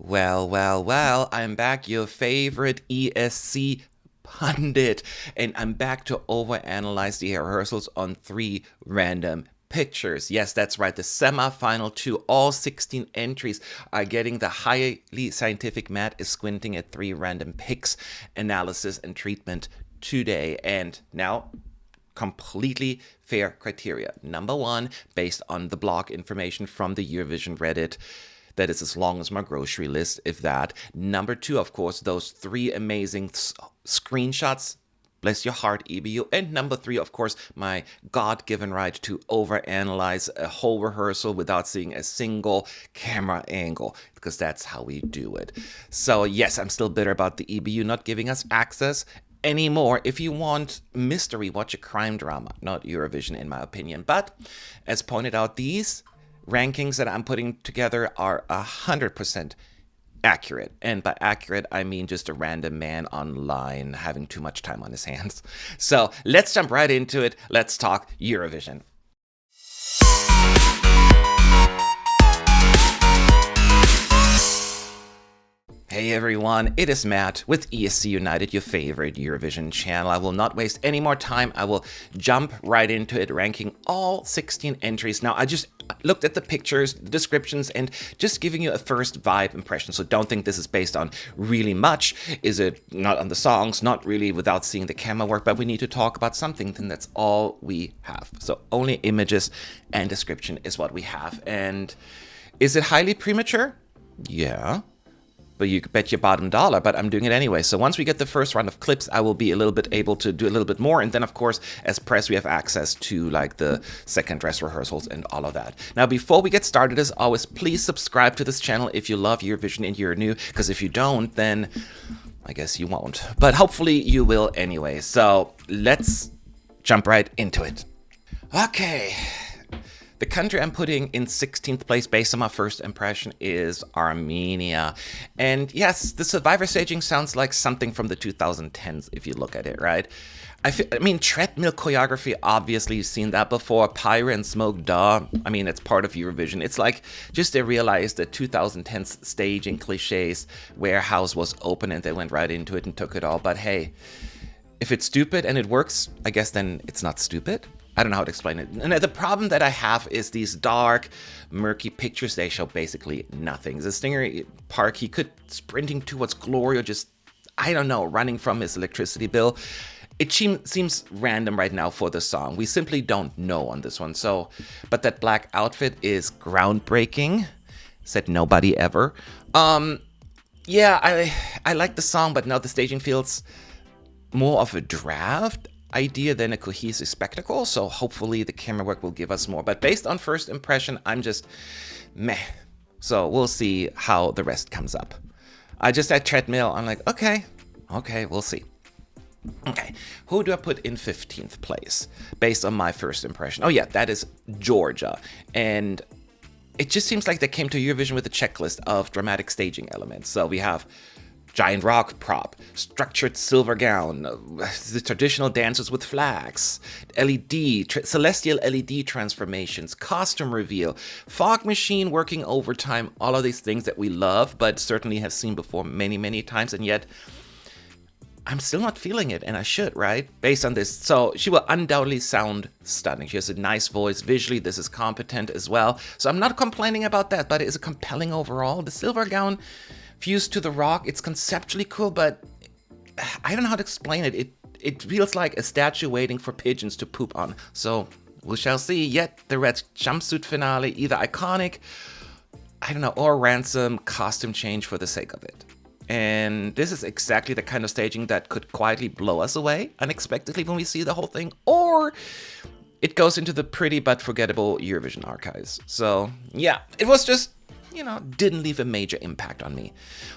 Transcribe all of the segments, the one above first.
Well, I'm back, your favorite ESC pundit, and I'm back to overanalyze the rehearsals on 3 random pictures. Yes, that's right, the semi-final 2, all 16 entries are getting the highly scientific Matt is squinting at 3 random picks, analysis and treatment today. And now, completely fair criteria. Number 1, based on the blog information from the Eurovision Reddit, that is as long as my grocery list, if that. Number 2, of course, those 3 amazing screenshots. Bless your heart, EBU. And number 3, of course, my God-given right to overanalyze a whole rehearsal without seeing a single camera angle, because that's how we do it. So yes, I'm still bitter about the EBU not giving us access anymore. If you want mystery, watch a crime drama, not Eurovision, in my opinion. But as pointed out, these rankings that I'm putting together are 100% accurate. And by accurate, I mean just a random man online having too much time on his hands. So let's jump right into it. Let's talk Eurovision. Hey everyone, it is Matt with ESC United, your favorite Eurovision channel. I will not waste any more time. I will jump right into it, ranking all 16 entries. Now, I just looked at the pictures, the descriptions, and just giving you a first vibe impression. So don't think this is based on really much. Is it not on the songs? Not really, without seeing the camera work, but we need to talk about something, then that's all we have. So only images and description is what we have. And is it highly premature? Yeah. But you could bet your bottom dollar, but I'm doing it anyway. So once we get the first round of clips, I will be a little bit able to do a little bit more. And then, of course, as press, we have access to like the second dress rehearsals and all of that. Now, before we get started, as always, please subscribe to this channel if you love Eurovision and you're new, because if you don't, then I guess you won't. But hopefully you will anyway. So let's jump right into it. Okay. The country I'm putting in 16th place based on my first impression is Armenia. And yes, the Survivor staging sounds like something from the 2010s if you look at it, right? I mean, treadmill choreography, obviously you've seen that before. Pyre and smoke, duh. I mean, it's part of Eurovision. It's like just they realized that 2010s staging cliches, warehouse was open and they went right into it and took it all. But hey, if it's stupid and it works, I guess then it's not stupid. I don't know how to explain it. And the problem that I have is these dark, murky pictures. They show basically nothing. The stinger, Parg, he could sprinting towards glory or just, I don't know, running from his electricity bill. It seems random right now for the song. We simply don't know on this one. So, but that black outfit is groundbreaking. Said nobody ever. Yeah, I like the song, but now the staging feels more of a draft idea than a cohesive spectacle, so hopefully the camera work will give us more. But based on first impression, I'm just meh. So we'll see how the rest comes up. I just at treadmill, I'm like, okay, we'll see. Okay, who do I put in 15th place based on my first impression? Oh yeah, that is Georgia. And it just seems like they came to Eurovision with a checklist of dramatic staging elements. So we have giant rock prop, structured silver gown, the traditional dancers with flags, celestial LED transformations, costume reveal, fog machine working overtime, all of these things that we love, but certainly have seen before many, many times, and yet I'm still not feeling it, and I should, right? Based on this. So she will undoubtedly sound stunning. She has a nice voice. Visually, this is competent as well. So I'm not complaining about that, but it is compelling overall. The silver gown fused to the rock, it's conceptually cool, but I don't know how to explain it. It feels like a statue waiting for pigeons to poop on. So we shall see. Yet the red jumpsuit finale, either iconic, I don't know, or ransom costume change for the sake of it. And this is exactly the kind of staging that could quietly blow us away unexpectedly when we see the whole thing, or it goes into the pretty but forgettable Eurovision archives. So yeah, it was just, didn't leave a major impact on me.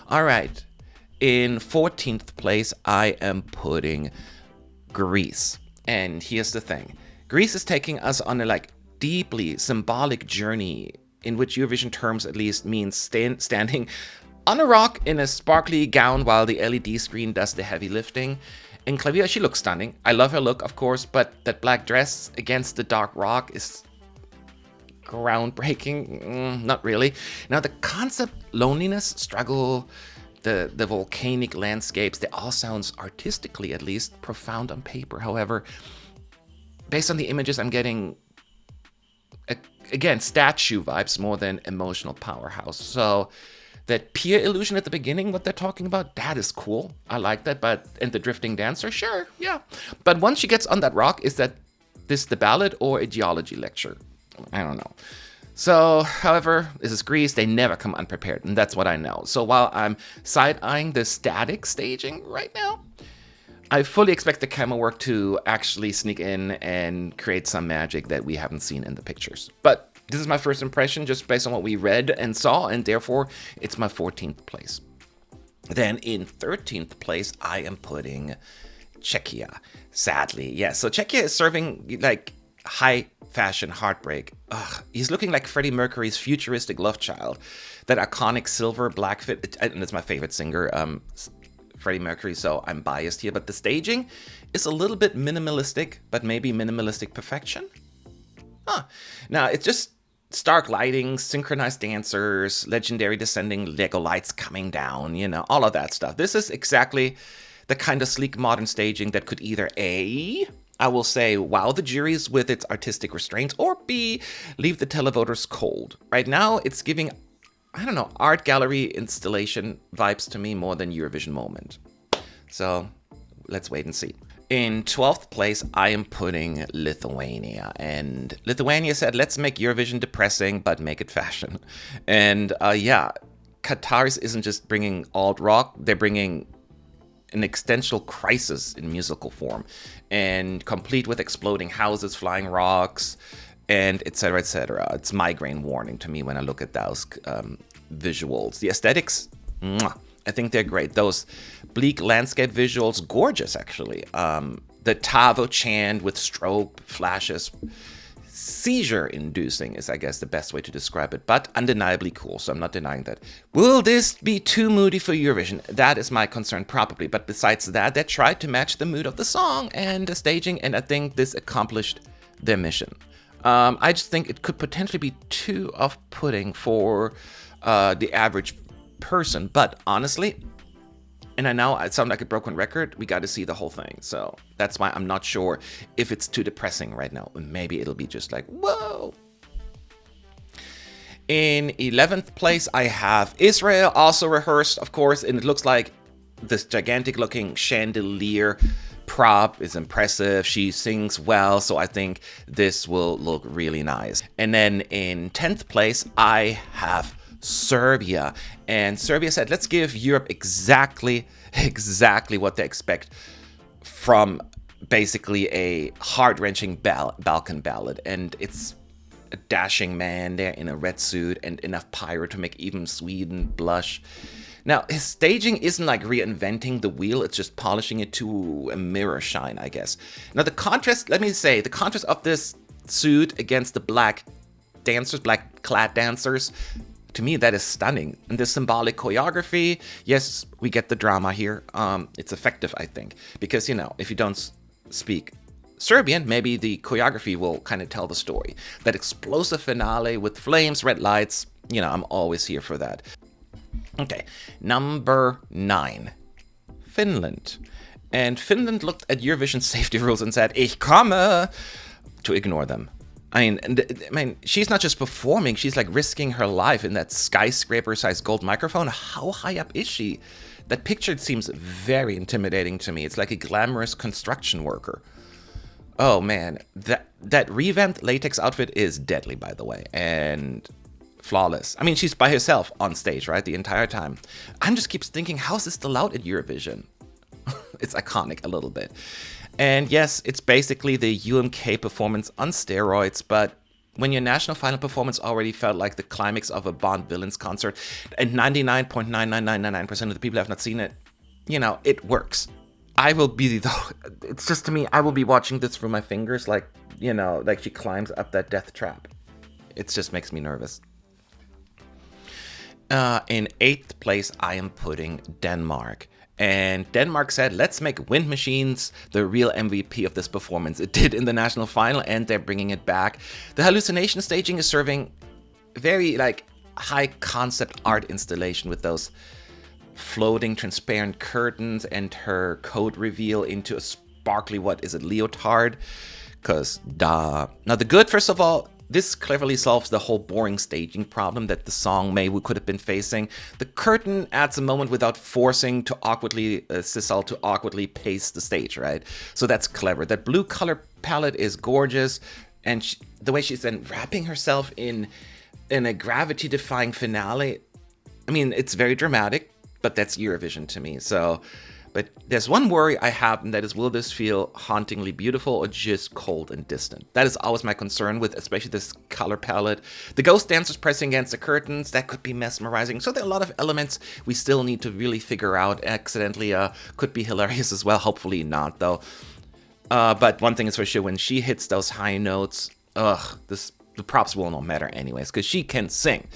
All right, in 14th place, I am putting Greece. And here's the thing. Greece is taking us on a deeply symbolic journey in which Eurovision terms at least means standing on a rock in a sparkly gown while the LED screen does the heavy lifting. And Klavier, she looks stunning. I love her look, of course, but that black dress against the dark rock is groundbreaking? Not really. Now, the concept, loneliness, struggle, the volcanic landscapes, they all sounds artistically, at least, profound on paper. However, based on the images, I'm getting, again, statue vibes more than emotional powerhouse. So that pier illusion at the beginning, what they're talking about, that is cool. I like that. And the drifting dancer, sure, yeah. But once she gets on that rock, is this the ballad or a geology lecture? I don't know. So, however, this is Greece. They never come unprepared, and that's what I know. So while I'm side-eyeing the static staging right now, I fully expect the camera work to actually sneak in and create some magic that we haven't seen in the pictures. But this is my first impression just based on what we read and saw, and therefore it's my 14th place. Then in 13th place, I am putting Czechia. Sadly, yes. So Czechia is serving like high fashion heartbreak. He's looking like Freddie Mercury's futuristic love child. That iconic silver black fit, and it's my favorite singer, Freddie Mercury, so I'm biased here. But the staging is a little bit minimalistic, but maybe minimalistic perfection. Now, it's just stark lighting, synchronized dancers, legendary descending Lego lights coming down, all of that stuff. This is exactly the kind of sleek modern staging that could either A, I will say, wow the juries with its artistic restraints, or B, leave the televoters cold. Right now, it's giving, I don't know, art gallery installation vibes to me more than Eurovision moment. So, let's wait and see. In 12th place, I am putting Lithuania. And Lithuania said, let's make Eurovision depressing, but make it fashion. And Qatar's isn't just bringing alt rock, they're bringing an existential crisis in musical form, and complete with exploding houses, flying rocks, and etc., etc. It's migraine warning to me when I look at those visuals. The aesthetics, I think they're great. Those bleak landscape visuals, gorgeous actually. The Tavo chant with strobe flashes, seizure-inducing is, I guess, the best way to describe it, but undeniably cool, so I'm not denying that. Will this be too moody for Eurovision? That is my concern, probably, but besides that, they tried to match the mood of the song and the staging, and I think this accomplished their mission. I just think it could potentially be too off-putting for the average person, but honestly, and I know I sound like a broken record, we got to see the whole thing. So that's why I'm not sure if it's too depressing right now. Maybe it'll be just like, whoa. In 11th place, I have Israel, also rehearsed, of course, and it looks like this gigantic looking chandelier prop is impressive. She sings well, so I think this will look really nice. And then in 10th place, I have Serbia, and Serbia said, let's give Europe exactly what they expect from basically a heart-wrenching Balkan ballad, and it's a dashing man there in a red suit and enough pyro to make even Sweden blush. Now, his staging isn't like reinventing the wheel, it's just polishing it to a mirror shine, I guess. Now, the contrast of this suit against the black clad dancers, to me, that is stunning. And the symbolic choreography, yes, we get the drama here. It's effective, I think. Because, if you don't speak Serbian, maybe the choreography will kind of tell the story. That explosive finale with flames, red lights, I'm always here for that. Okay, number 9, Finland. And Finland looked at Eurovision safety rules and said, Ich komme, to ignore them. I mean, she's not just performing, she's like risking her life in that skyscraper-sized gold microphone. How high up is she? That picture seems very intimidating to me. It's like a glamorous construction worker. Oh man, that revamped latex outfit is deadly, by the way, and flawless. I mean, she's by herself on stage, right, the entire time. I'm just keeps thinking, how's this still out at Eurovision? It's iconic a little bit. And yes, it's basically the UMK performance on steroids, but when your national final performance already felt like the climax of a Bond villains concert, and 99.99999% of the people have not seen it, it works. It's just to me, I will be watching this through my fingers like she climbs up that death trap. It just makes me nervous. In 8th place, I am putting Denmark. And Denmark said, let's make Wind Machines the real MVP of this performance. It did in the national final, and they're bringing it back. The hallucination staging is serving very like high concept art installation with those floating transparent curtains and her coat reveal into a sparkly, what is it, leotard? Because Now the good, first of all, this cleverly solves the whole boring staging problem that the song could have been facing. The curtain adds a moment without forcing to awkwardly Sissal to awkwardly pace the stage, right? So that's clever. That blue color palette is gorgeous, and the way she's then wrapping herself in a gravity-defying finale. I mean, it's very dramatic, but that's Eurovision to me. But there's one worry I have, and that is, will this feel hauntingly beautiful or just cold and distant? That is always my concern with especially this color palette. The ghost dancers pressing against the curtains, that could be mesmerizing. So there are a lot of elements we still need to really figure out. Accidentally could be hilarious as well. Hopefully not, though. But one thing is for sure, when she hits those high notes, the props will not matter anyways, because she can sing.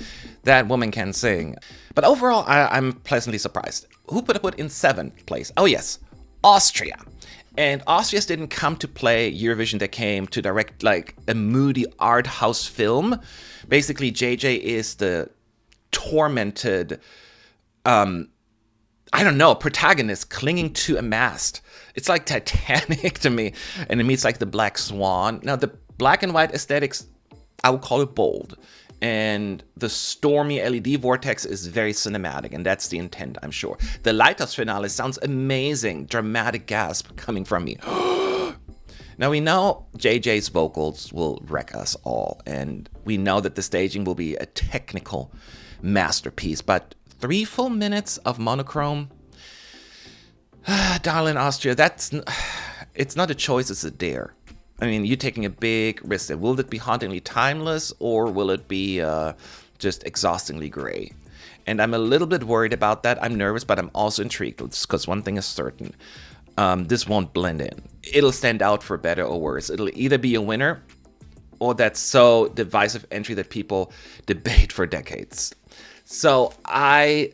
That woman can sing. But overall, I'm pleasantly surprised. Who put in 7th place? Oh yes, Austria. And Austrians didn't come to play Eurovision, they came to direct like a moody art house film. Basically, JJ is the tormented, protagonist clinging to a mast. It's like Titanic to me, and it meets like the Black Swan. Now, the black and white aesthetics, I would call it bold. And the stormy LED vortex is very cinematic, and that's the intent, I'm sure. The lighthouse finale sounds amazing. Dramatic gasp coming from me. Now, we know JJ's vocals will wreck us all, and we know that the staging will be a technical masterpiece, but 3 full minutes of monochrome? Darling Austria, it's not a choice, it's a dare. I mean, you're taking a big risk there. Will it be hauntingly timeless, or will it be just exhaustingly gray? And I'm a little bit worried about that. I'm nervous, but I'm also intrigued, because one thing is certain. This won't blend in. It'll stand out for better or worse. It'll either be a winner, or that so divisive entry that people debate for decades. So I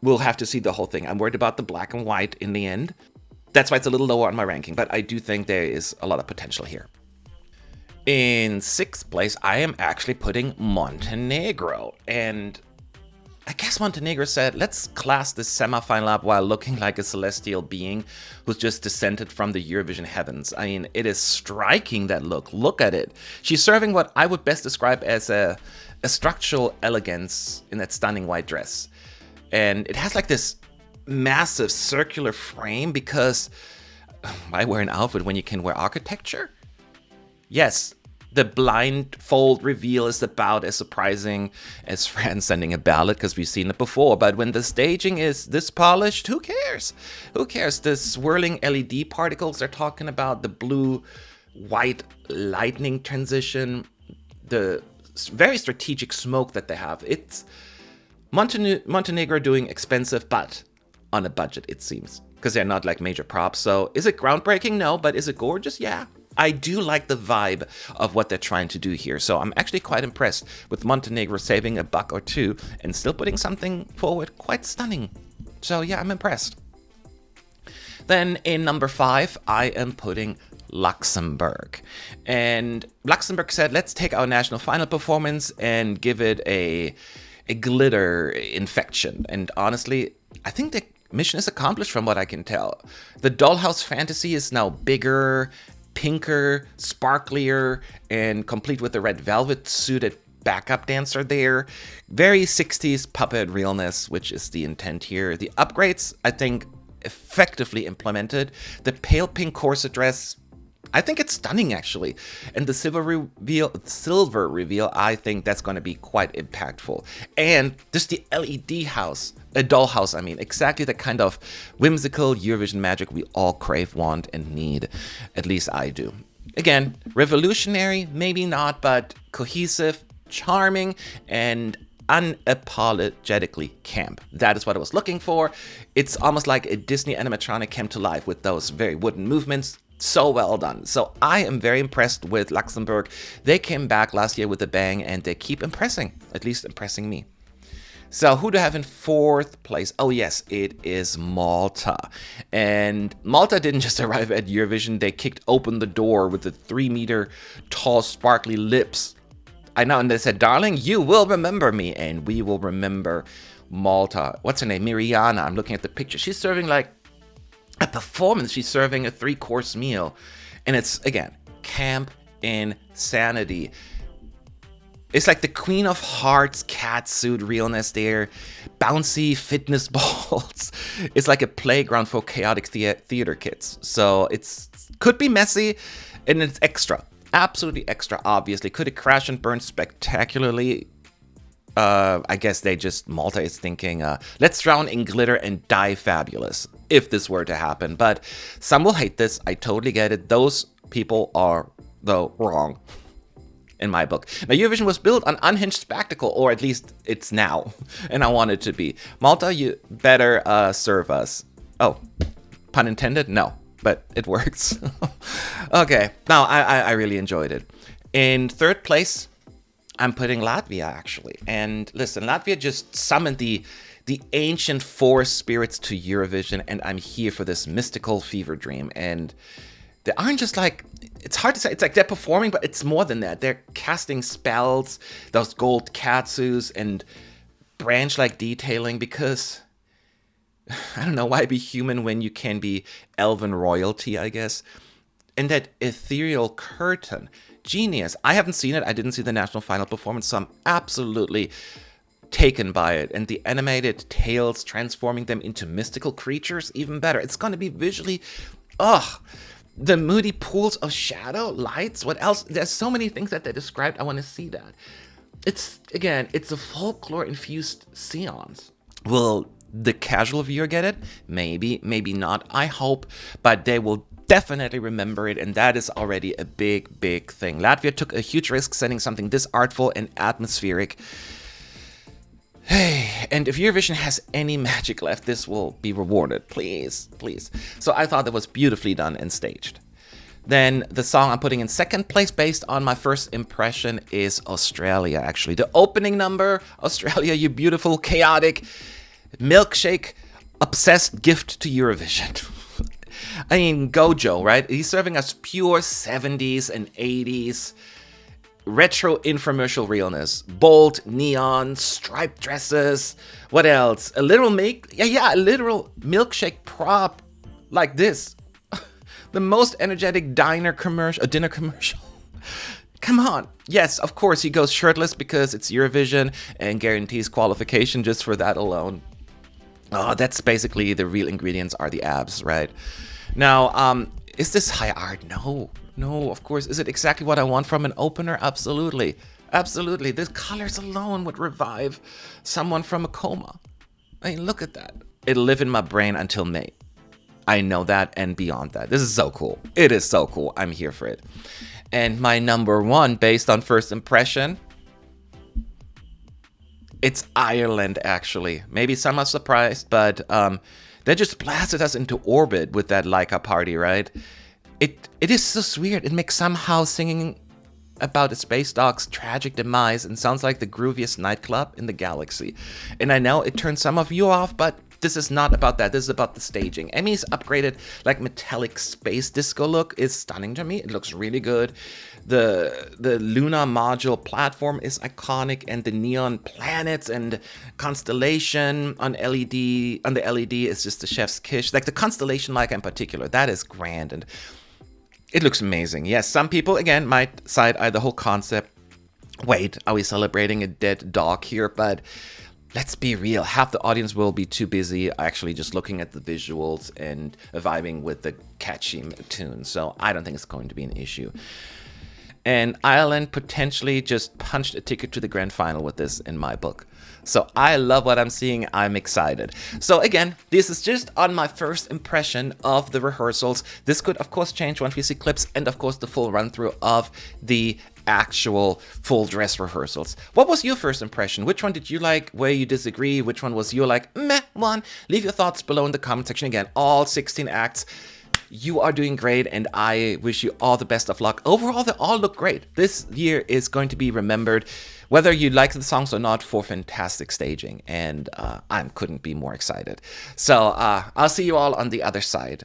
will have to see the whole thing. I'm worried about the black and white in the end. That's why it's a little lower on my ranking, but I do think there is a lot of potential here. In 6th place, I am actually putting Montenegro. And I guess Montenegro said, let's class this semifinal up while looking like a celestial being who's just descended from the Eurovision heavens. I mean, it is striking, that look. Look at it. She's serving what I would best describe as a structural elegance in that stunning white dress. And it has like this massive circular frame, because why wear an outfit when you can wear architecture? Yes, the blindfold reveal is about as surprising as France sending a ballad, because we've seen it before. But when the staging is this polished, who cares? Who cares? The swirling LED particles they're talking about, the blue-white lightning transition, the very strategic smoke that they have. It's Montenegro doing expensive, but on a budget, it seems, because they're not like major props. So is it groundbreaking? No, but is it gorgeous? Yeah. I do like the vibe of what they're trying to do here. So I'm actually quite impressed with Montenegro saving a buck or two and still putting something forward quite stunning. So yeah, I'm impressed. Then in number 5, I am putting Luxembourg. And Luxembourg said, let's take our national final performance and give it a glitter infection. And honestly, I think the mission is accomplished from what I can tell. The dollhouse fantasy is now bigger, pinker, sparklier, and complete with the red velvet suited backup dancer there. Very 60s puppet realness, which is the intent here. The upgrades, I think, effectively implemented. The pale pink corset dress, I think it's stunning, actually. And the silver reveal, I think that's going to be quite impactful. And just the LED house, a dollhouse, I mean, exactly the kind of whimsical Eurovision magic we all crave, want, and need. At least I do. Again, revolutionary, maybe not, but cohesive, charming, and unapologetically camp. That is what I was looking for. It's almost like a Disney animatronic came to life with those very wooden movements. So well done. So I am very impressed with Luxembourg. They came back last year with a bang, and they keep impressing, at least impressing me. So who do I have in fourth place? Oh yes, it is Malta. And Malta didn't just arrive at Eurovision, they kicked open the door with the 3-meter tall sparkly lips. I know, and they said, darling, you will remember me, and we will remember Malta. What's her name? Miriana. I'm looking at the picture. She's serving like a performance. She's serving a 3-course meal. And it's, again, camp insanity. It's like the Queen of Hearts catsuit realness there. Bouncy fitness balls. It's like a playground for chaotic theater kids. So it's could be messy, and it's extra. Absolutely extra, obviously. Could it crash and burn spectacularly? I guess they just, Malta is thinking, let's drown in glitter and die fabulous, if this were to happen. But some will hate this. I totally get it. Those people are, though, wrong. In my book. Now, Eurovision was built on unhinged spectacle, or at least it's now, and I want it to be. Malta, you better serve us. Oh, pun intended? No, but it works. Okay, now I really enjoyed it. In third place, I'm putting Latvia, actually. And listen, Latvia just summoned the ancient forest spirits to Eurovision, and I'm here for this mystical fever dream. And they aren't just like, it's hard to say, it's like they're performing, but it's more than that. They're casting spells, those gold katsus, and branch-like detailing, because, I don't know, why be human when you can be elven royalty, I guess? And that ethereal curtain, genius. I haven't seen it, I didn't see the national final performance, so I'm absolutely taken by it. And the animated tails transforming them into mystical creatures, even better. It's going to be visually, the moody pools of shadow, lights, what else? There's so many things that they described. I want to see that. It's a folklore-infused seance. Will the casual viewer get it? Maybe, maybe not. I hope, but they will definitely remember it, and that is already a big, big thing. Latvia took a huge risk sending something this artful and atmospheric. Hey, and if Eurovision has any magic left, this will be rewarded. Please, please. So I thought that was beautifully done and staged. Then the song I'm putting in second place based on my first impression is Australia, actually. The opening number, Australia, you beautiful, chaotic, milkshake, obsessed gift to Eurovision. I mean, Gojo, right? He's serving us pure 70s and 80s retro infomercial realness. Bold, neon, striped dresses. What else? A literal a literal milkshake prop like this. The most energetic dinner commercial. Come on. Yes, of course, he goes shirtless because it's Eurovision and guarantees qualification just for that alone. Oh, that's basically the real ingredients are the abs, right? Now, is this high art? No, of course. Is it exactly what I want from an opener? Absolutely. Absolutely. The colors alone would revive someone from a coma. I mean, look at that. It'll live in my brain until May. I know that and beyond that. This is so cool. It is so cool. I'm here for it. And my number one, based on first impression, it's Ireland, actually. Maybe some are surprised, but they just blasted us into orbit with that Laika party, right? It is so weird. It makes somehow singing about a space dog's tragic demise and sounds like the grooviest nightclub in the galaxy. And I know it turns some of you off, but this is not about that. This is about the staging. Emmy's upgraded, like, metallic space disco look is stunning to me. It looks really good. The lunar module platform is iconic, and the neon planets and constellation on the LED is just the chef's kiss. Like the constellation, like in particular, that is grand, and it looks amazing. Yes, some people again might side-eye the whole concept. Wait, are we celebrating a dead dog here? But let's be real, half the audience will be too busy actually just looking at the visuals and vibing with the catchy tune. So I don't think it's going to be an issue. And Ireland potentially just punched a ticket to the grand final with this in my book. So I love what I'm seeing. I'm excited. So again, this is just on my first impression of the rehearsals. This could, of course, change once we see clips and, of course, the full run-through of the actual full dress rehearsals. What was your first impression? Which one did you like? Where you disagree? Which one was your like meh one? Leave your thoughts below in the comment section. Again, all 16 acts. You are doing great, and I wish you all the best of luck. Overall, they all look great. This year is going to be remembered, whether you like the songs or not, for fantastic staging, and I couldn't be more excited. So I'll see you all on the other side.